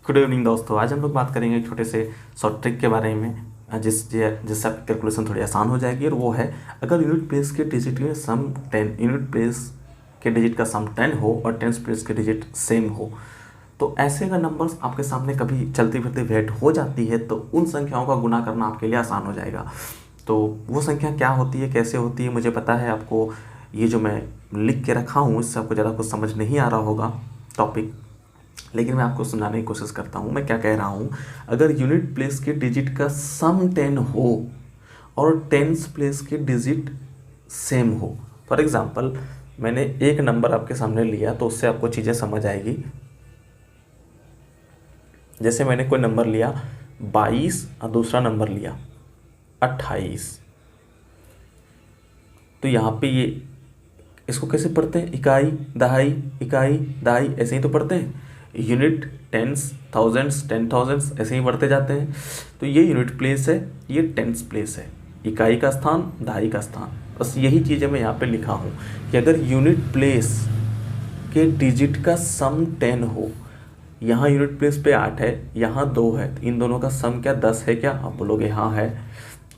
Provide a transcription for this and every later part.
Good evening दोस्तों। आज हम लोग बात करेंगे एक छोटे से शॉर्ट ट्रिक के बारे में जिससे आपकी कैलकुलेशन थोड़ी आसान हो जाएगी। और वो है, अगर यूनिट प्लेस के डिजिट में सम 10 यूनिट प्लेस के डिजिट का सम 10 हो और टेंस प्लेस के डिजिट सेम हो, तो ऐसे अगर नंबर्स आपके सामने कभी चलती फिरती वेट हो जाती है तो उन संख्याओं का गुना करना आपके लिए आसान हो जाएगा। तो वो संख्या क्या होती है, कैसे होती है, मुझे पता है आपको ये जो मैं लिख के रखा हूँ इससे आपको ज़्यादा कुछ समझ नहीं आ रहा होगा टॉपिक, लेकिन मैं आपको समझाने की कोशिश करता हूँ। मैं क्या कह रहा हूँ, अगर यूनिट प्लेस के डिजिट का सम 10 हो और टेंस प्लेस के डिजिट सेम हो। फॉर एग्जांपल, मैंने एक नंबर आपके सामने लिया तो उससे आपको चीज़ें समझ आएगी। जैसे मैंने कोई नंबर लिया 22 और दूसरा नंबर लिया 28, तो यहाँ पे ये इसको कैसे पढ़ते हैं, इकाई दहाई ऐसे ही तो पढ़ते हैं। यूनिट, टेंस, थाउजेंड्स, 10,000 ऐसे ही बढ़ते जाते हैं। तो ये यूनिट प्लेस है, ये टेंस प्लेस है, इकाई का स्थान, दहाई का स्थान। बस यही चीज़ें मैं यहाँ पे लिखा हूँ कि अगर यूनिट प्लेस के डिजिट का सम 10 हो, यहाँ यूनिट प्लेस पे 8 है, यहाँ 2 है, तो इन दोनों का सम क्या 10 है क्या? आप बोलोगे हाँ है।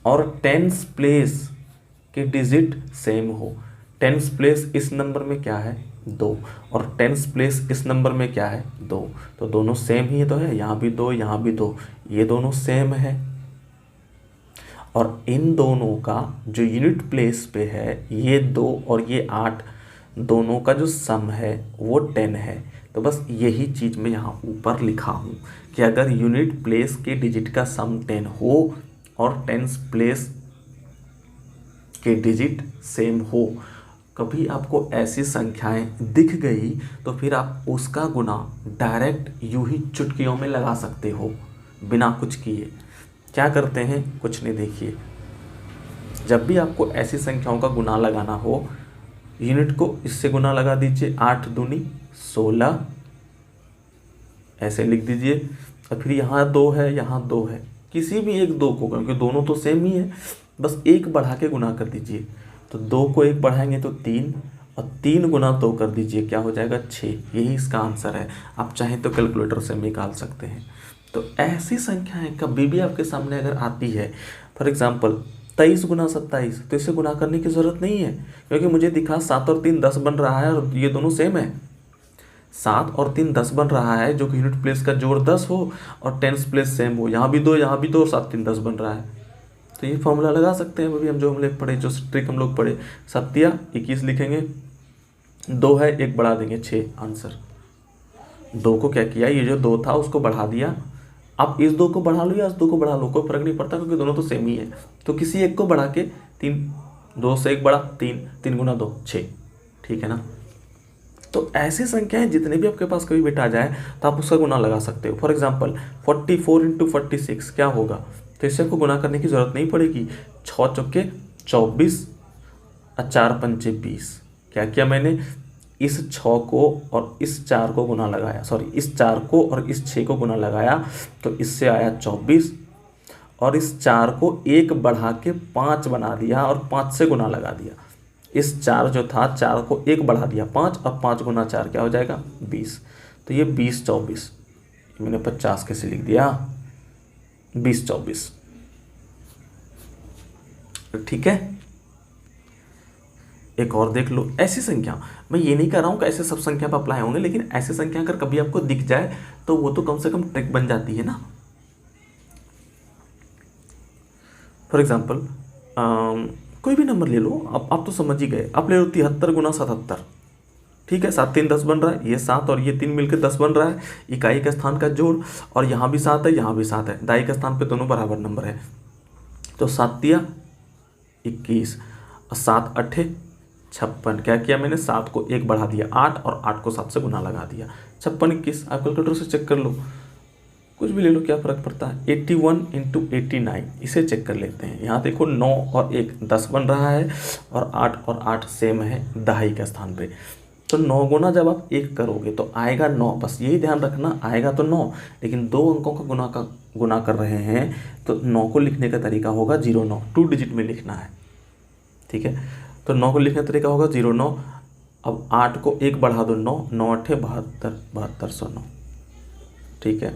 और टेंस प्लेस के डिजिट सेम हो, टेंस प्लेस इस नंबर में क्या है 2 और टेंस प्लेस इस नंबर में क्या है 2, तो दोनों सेम ही तो है। यहाँ भी 2, यहाँ भी 2, ये दोनों सेम है। और इन दोनों का जो यूनिट प्लेस पे है, ये 2 और ये 8, दोनों का जो सम है वो 10 है। तो बस यही चीज़ मैं यहाँ ऊपर लिखा हूँ कि अगर यूनिट प्लेस के डिजिट का सम 10 हो और टेंस प्लेस के डिजिट सेम हो, कभी आपको ऐसी संख्याएं दिख गई तो फिर आप उसका गुना डायरेक्ट यूं ही चुटकियों में लगा सकते हो बिना कुछ किए। क्या करते हैं, कुछ नहीं, देखिए, जब भी आपको ऐसी संख्याओं का गुना लगाना हो, यूनिट को इससे गुना लगा दीजिए, 8 दूनी 16 ऐसे लिख दीजिए। और फिर यहाँ 2 है, यहाँ 2 है, किसी भी एक 2 को, क्योंकि दोनों तो सेम ही है, बस एक बढ़ा के गुना कर दीजिए। तो 2 को एक बढ़ाएंगे तो 3, और 3 गुना 2 कर दीजिए, क्या हो जाएगा 6। यही इसका आंसर है। आप चाहें तो कैलकुलेटर से निकाल सकते हैं। तो ऐसी संख्याएं कभी भी आपके सामने अगर आती है, फॉर एग्जाम्पल 23 गुना 27, तो इसे गुना करने की ज़रूरत नहीं है, क्योंकि मुझे दिखा 7 और 3 10 बन रहा है और ये दोनों सेम है। 7 और 3 10 बन रहा है, जो कि यूनिट प्लेस का जोड़ 10 हो और टेंस प्लेस सेम हो। यहाँ भी 2, यहाँ भी 2 और 7 3 10 बन रहा है। तो ये फॉर्मूला लगा सकते हैं अभी हम जो पढ़े, जो ट्रिक हम लोग पढ़े। 7 21 लिखेंगे, 2 है, 1 बढ़ा देंगे 6 आंसर। 2 को क्या किया, ये जो 2 था उसको बढ़ा दिया। आप इस 2 को बढ़ा लो या इस 2 को बढ़ा लो, कोई फर्क नहीं पड़ता, क्योंकि दोनों तो सेम ही है। तो किसी एक को बढ़ा के 3, 2 से 1 बढ़ा 3, 3 गुना 2 6, ठीक है ना। तो ऐसी संख्याएं जितने भी आपके पास कभी बिट आ जाए तो आप उसका गुना लगा सकते हो। फॉर एग्जाम्पल 44 इंटू 46 क्या होगा, तो इससे आपको गुना करने की जरूरत नहीं पड़ेगी। 6 चौके 24 और 4 पंचे 20। क्या किया मैंने, इस 6 को और इस 4 को गुना लगाया, सॉरी इस 4 को और इस 6 को गुना लगाया, तो इससे आया 24, और इस 4 को 1 बढ़ा के 5 बना दिया और 5 से गुना लगा दिया। इस 4 जो था, 4 को 1 बढ़ा दिया 5, और 5 गुना 4 क्या हो जाएगा 20। तो ये 20 24, मैंने 50 कैसे लिख दिया, 20 24, ठीक है। एक और देख लो ऐसी संख्या, मैं ये नहीं कह रहा हूँ कि ऐसे सब संख्या पर अप्लाई होंगे, लेकिन ऐसी संख्या अगर कभी आपको दिख जाए तो वो तो कम से कम ट्रिक बन जाती है ना। फॉर एग्जाम्पल कोई भी नंबर ले लो, आप तो समझ ही गए। आप ले लो 73 गुना 77, ठीक है। 7 3 10 बन रहा है, ये 7 और ये 3 मिलकर 10 बन रहा है, इकाई का स्थान का जोड़। और यहाँ भी 7 है, यहाँ भी 7 है, दाई का स्थान पे दोनों बराबर नंबर है। तो 7 21 और 7 8 56। क्या किया मैंने, 7 को 1 बढ़ा दिया 8, और 8 को 7 से गुना लगा दिया, 56 21। आप कैलकुलेटर से चेक कर लो, कुछ भी ले लो, क्या फ़र्क पड़ता है। 81 इंटू 89, इसे चेक कर लेते हैं। यहाँ देखो 9 और 1 10 बन रहा है, और 8 और 8 सेम है दहाई के स्थान पे। तो 9 गुना जब आप 1 करोगे तो आएगा 9, बस यही ध्यान रखना, आएगा तो 9, लेकिन 2 अंकों का गुना कर रहे हैं, तो 9 को लिखने का तरीका होगा 09, 2 डिजिट में लिखना है, ठीक है। तो 9 को लिखने का तरीका होगा 09। अब 8 को 1 बढ़ा दो 9, 9 8 72, 7209, ठीक है।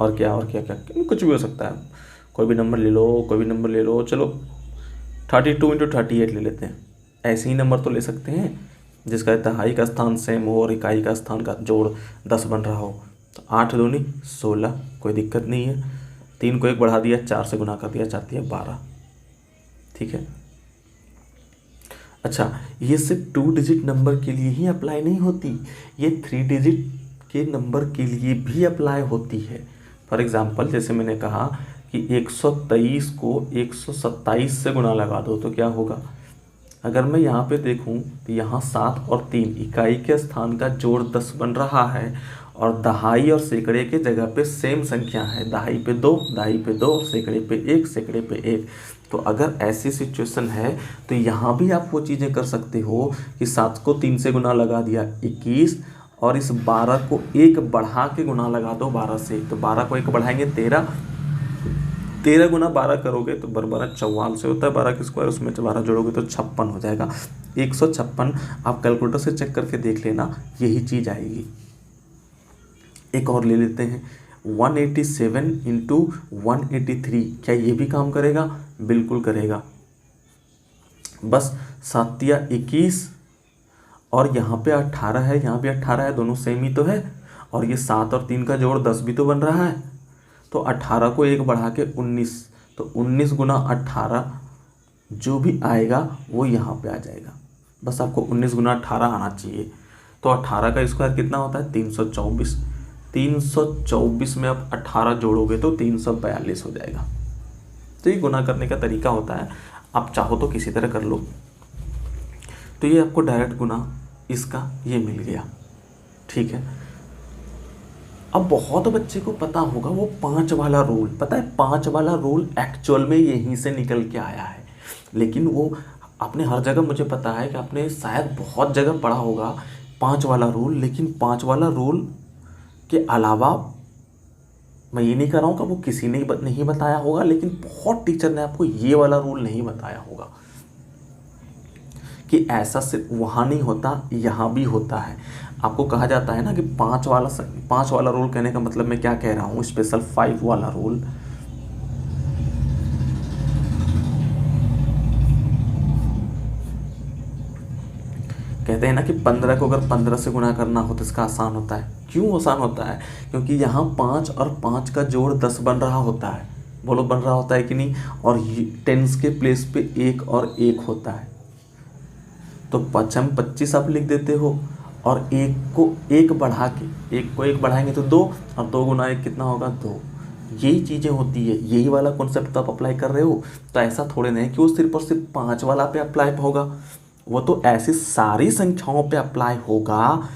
और क्या क्या कुछ भी हो सकता है, कोई भी नंबर ले लो, कोई भी नंबर ले लो। चलो 32 × 38 ले लेते हैं। ऐसे ही नंबर तो ले सकते हैं जिसका दहाई का स्थान सेम हो और इकाई का स्थान का जोड़ 10 बन रहा हो। तो 8 दूनी 16, कोई दिक्कत नहीं है। 3 को 1 बढ़ा दिया, 4 से गुना कर दिया, 4 × 12। ठीक है। अच्छा, ये सिर्फ 2 डिजिट नंबर के लिए ही अप्लाई नहीं होती, ये 3 डिजिट के नंबर के लिए भी अप्लाई होती है। फॉर एग्जांपल जैसे मैंने कहा कि 123 को 127 से गुना लगा दो तो क्या होगा। अगर मैं यहाँ पे देखूँ तो यहाँ 7 और 3 इकाई के स्थान का जोड़ 10 बन रहा है और दहाई और सैकड़े के जगह पे सेम संख्या है, दहाई पे 2, दहाई पे 2, सैकड़े पे 1, सैकड़े पे 1। तो अगर ऐसी सिचुएशन है तो यहाँ भी आप वो चीज़ें कर सकते हो कि 7 को 3 से गुना लगा दिया 21 और इस 12 को 1 बढ़ा के गुना लगा दो 12 से। तो 12 को 1 बढ़ाएंगे 13, 13 गुना 12 करोगे तो 12 44 होता है, 12 के स्क्वायर, उसमें 12 जोड़ोगे तो 56 हो जाएगा। 156 आप कैलकुलेटर से चेक करके देख लेना, यही चीज़ आएगी। एक और ले लेते हैं 187 × 183, क्या ये भी काम करेगा? बिल्कुल करेगा। बस 7 × 21 और यहाँ पे 18 है, यहाँ पे 18 है, दोनों सेम ही तो है। और ये 7 और 3 का जोड़ 10 भी तो बन रहा है। तो 18 को 1 बढ़ा के 19, तो 19 × 18 जो भी आएगा वो यहाँ पे आ जाएगा। बस आपको 19 × 18 आना चाहिए। तो 18 का स्क्वायर कितना होता है? 324। 324 में आप 18 जोड़ोगे तो 342 हो जाएगा। तो ये गुना करने का तरीका होता है, आप चाहो तो किसी तरह कर लो। तो ये आपको डायरेक्ट गुना इसका ये मिल गया। ठीक है। अब बहुत बच्चे को पता होगा वो 5 वाला रूल, पता है 5 वाला रूल एक्चुअल में यहीं से निकल के आया है। लेकिन वो आपने हर जगह, मुझे पता है कि आपने शायद बहुत जगह पढ़ा होगा 5 वाला रूल, लेकिन 5 वाला रूल के अलावा मैं ये नहीं कह रहा हूँ कि वो किसी ने नहीं बताया होगा, लेकिन बहुत टीचर ने आपको ये वाला रूल नहीं बताया होगा कि ऐसा सिर्फ वहाँ नहीं होता, यहाँ भी होता है। आपको कहा जाता है ना कि 5 वाला रूल कहने का मतलब मैं क्या कह रहा हूँ, स्पेशल 5 वाला रूल। कहते हैं ना कि 15 को अगर 15 से गुना करना हो तो इसका आसान होता है। क्यों आसान होता है? क्योंकि यहाँ 5 और 5 का जोड़ 10 बन रहा होता है। बोलो बन रहा होता है कि नहीं? और टेंस के प्लेस पे 1 और 1 होता है। तो 25 आप लिख देते हो और 1 को 1 बढ़ा के, 1 को 1 बढ़ाएंगे तो 2, और 2 × 1 कितना होगा? 2। यही चीज़ें होती है, यही वाला कॉन्सेप्ट तो आप अप्लाई कर रहे हो। तो ऐसा थोड़े नहीं कि वो सिर्फ और सिर्फ 5 वाला पे अप्लाई होगा, वो तो ऐसी सारी संख्याओं पे अप्लाई होगा।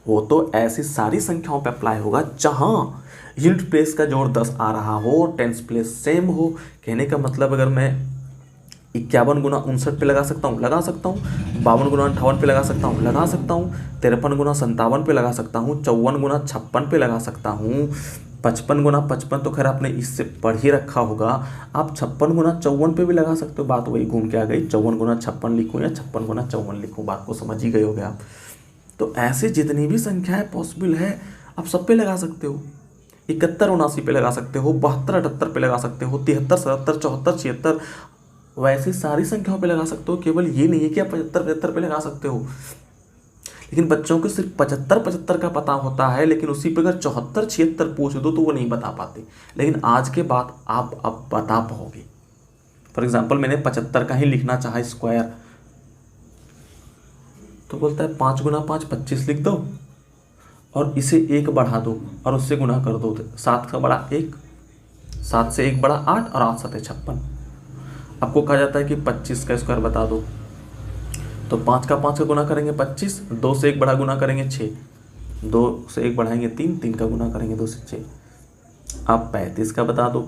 वो तो ऐसी सारी संख्याओं पे अप्लाई होगा जहां यूनिट प्लेस का जोड़ 10 आ रहा हो, टेंस प्लेस सेम हो। कहने का मतलब अगर मैं 51 × 59 पे लगा सकता हूँ, लगा सकता हूँ। 52 × 58 पे लगा सकता हूँ, लगा सकता हूँ। 53 × 57 पे लगा सकता हूँ। 54 × 56 पे लगा सकता हूँ। 55 × 55 तो खैर आपने इससे पढ़ ही रखा होगा। आप 56 × 54 पे भी लगा सकते हो। बात वही घूम के आ गई, 54 × 56 लिखूँ या 56 × 54 लिखूँ, बात को समझ ही गए होगे आप। तो ऐसे जितनी भी संख्याएं पॉसिबल है आप सब पे लगा सकते हो। 71 79 पे लगा सकते हो, 72 78 पे लगा सकते हो, 73 77 74 76 वैसे सारी संख्याओं पे लगा सकते हो। केवल ये नहीं है कि आप 75 75 पे लगा सकते हो। लेकिन बच्चों को सिर्फ 75 75 का पता होता है, लेकिन उसी पे अगर 74 76 पूछ दो तो वो नहीं बता पाते। लेकिन आज के बाद आप अब बता पाओगे। फॉर एग्जाम्पल मैंने 75 का ही लिखना चाहा स्क्वायर, तो बोलता है 5 × 5 25 लिख दो और इसे 1 बढ़ा दो और उससे गुना कर दो। 7 का बड़ा 1, 7 से 1 बड़ा 8 और 8 7 56। आपको कहा जाता है कि 25 का स्क्वायर बता दो, तो 5 का 5 का गुना करेंगे 25, 2 से 1 बड़ा गुना करेंगे 6, 2 से 1 बढ़ाएंगे 3, 3 का गुना करेंगे 2 से 6। आप 35 का बता दो,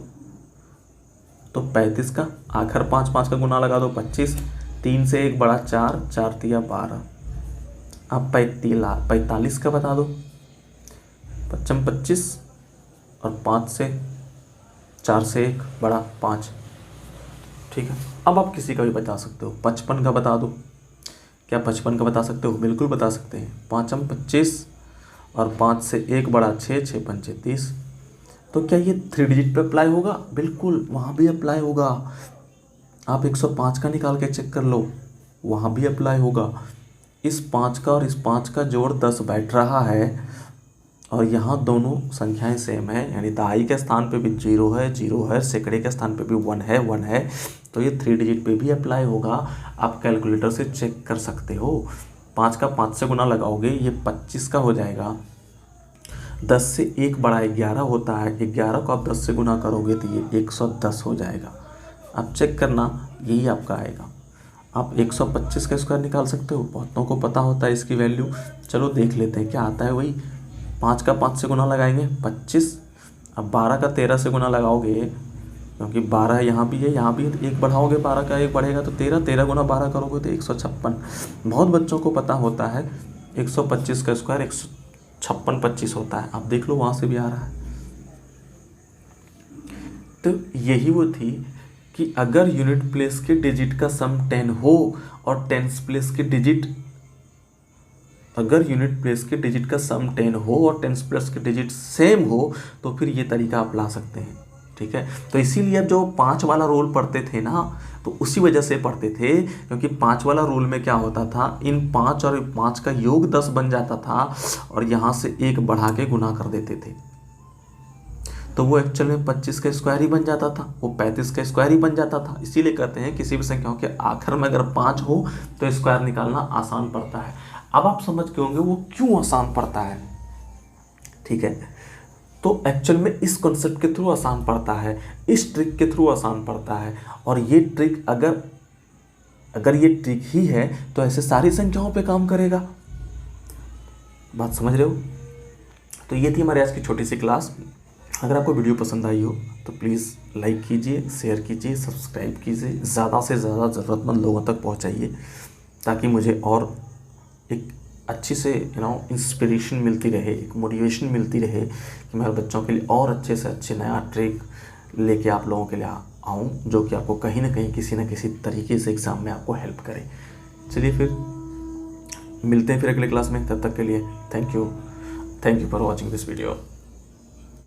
तो 35 का आखिर 5 5 का गुना लगा दो 25, 3 से 1 बड़ा 4, 4 तिया 12। आप 45 का बता दो, 55 25 और 5 से 4 से 1 बड़ा 5। ठीक है। अब आप किसी का भी बता सकते हो। 55 का बता दो, क्या 55 का बता सकते हो? बिल्कुल बता सकते हैं। 5 × 25 और 5 से 1 बड़ा 6, 6 पंचे 30। तो क्या ये 3 डिजिट पे अप्लाई होगा? बिल्कुल, वहाँ भी अप्लाई होगा। आप 105 का निकाल के चेक कर लो, वहाँ भी अप्लाई होगा। इस 5 का और इस 5 का जोड़ 10 बैठ रहा है, और यहाँ दोनों संख्याएं सेम है, यानी दहाई के स्थान पे भी 0 है, 0 है, सैकड़े के स्थान पे भी 1 है, 1 है। तो ये 3 डिजिट पे भी अप्लाई होगा। आप कैलकुलेटर से चेक कर सकते हो। 5 का 5 से गुना लगाओगे, ये 25 का हो जाएगा। 10 से 1 बड़ा 11 होता है, 11 को आप 10 से गुना करोगे तो ये 110 हो जाएगा। आप चेक करना, यही आपका आएगा। आप 125 का स्क्वायर निकाल सकते हो, बहुतों को पता होता है इसकी वैल्यू। चलो देख लेते हैं क्या आता है। वही 5 का 5 से गुना लगाएंगे 25। अब 12 का 13 से गुना लगाओगे, क्योंकि 12 यहाँ भी है, यहाँ भी है, तो 1 बढ़ाओगे, 12 का 1 बढ़ेगा तो 13, 13 गुना 12 करोगे तो 156। बहुत बच्चों को पता होता है 125 का स्क्वायर 156 25 होता है। आप देख लो, वहाँ से भी आ रहा है। तो यही वो थी कि अगर यूनिट प्लेस के डिजिट का सम 10 हो और टेंस प्लेस के डिजिट, अगर यूनिट प्लेस के डिजिट का सम 10 हो और टेंस प्लेस के डिजिट सेम हो, तो फिर ये तरीका आप ला सकते हैं। ठीक है, तो इसीलिए अब जो 5 वाला रूल पढ़ते थे ना, तो उसी वजह से पढ़ते थे, क्योंकि 5 वाला रूल में क्या होता था, इन 5 और 5 का योग 10 बन जाता था, और यहाँ से 1 बढ़ा के गुना कर देते थे, तो वो एक्चुअल में 25 का स्क्वायर ही बन जाता था, वो 35 का स्क्वायर ही बन जाता था। इसीलिए कहते हैं किसी भी संख्याओं के आखिर में अगर 5 हो तो स्क्वायर निकालना आसान पड़ता है। अब आप समझ के होंगे वो क्यों आसान पड़ता है। ठीक है, तो एक्चुअल में इस कॉन्सेप्ट के थ्रू आसान पड़ता है, इस ट्रिक के थ्रू आसान पड़ता है। और ये ट्रिक अगर ये ट्रिक ही है तो ऐसे सारी संख्याओं पे काम करेगा। बात समझ रहे हो? तो ये थी हमारे आज की छोटी सी क्लास। अगर आपको वीडियो पसंद आई हो तो प्लीज़ लाइक कीजिए, शेयर कीजिए, सब्सक्राइब कीजिए, ज़्यादा से ज़्यादा ज़रूरतमंद लोगों तक पहुंचाइए, ताकि मुझे और एक अच्छी से इंस्पिरेशन मिलती रहे, एक मोटिवेशन मिलती रहे कि मैं बच्चों के लिए और अच्छे से अच्छे नया ट्रिक लेके आप लोगों के लिए आऊँ, जो कि आपको कहीं ना कहीं किसी न किसी तरीके से एग्ज़ाम में आपको हेल्प करे। चलिए फिर मिलते हैं फिर अगले क्लास में। तब तक के लिए thank you for watching this video.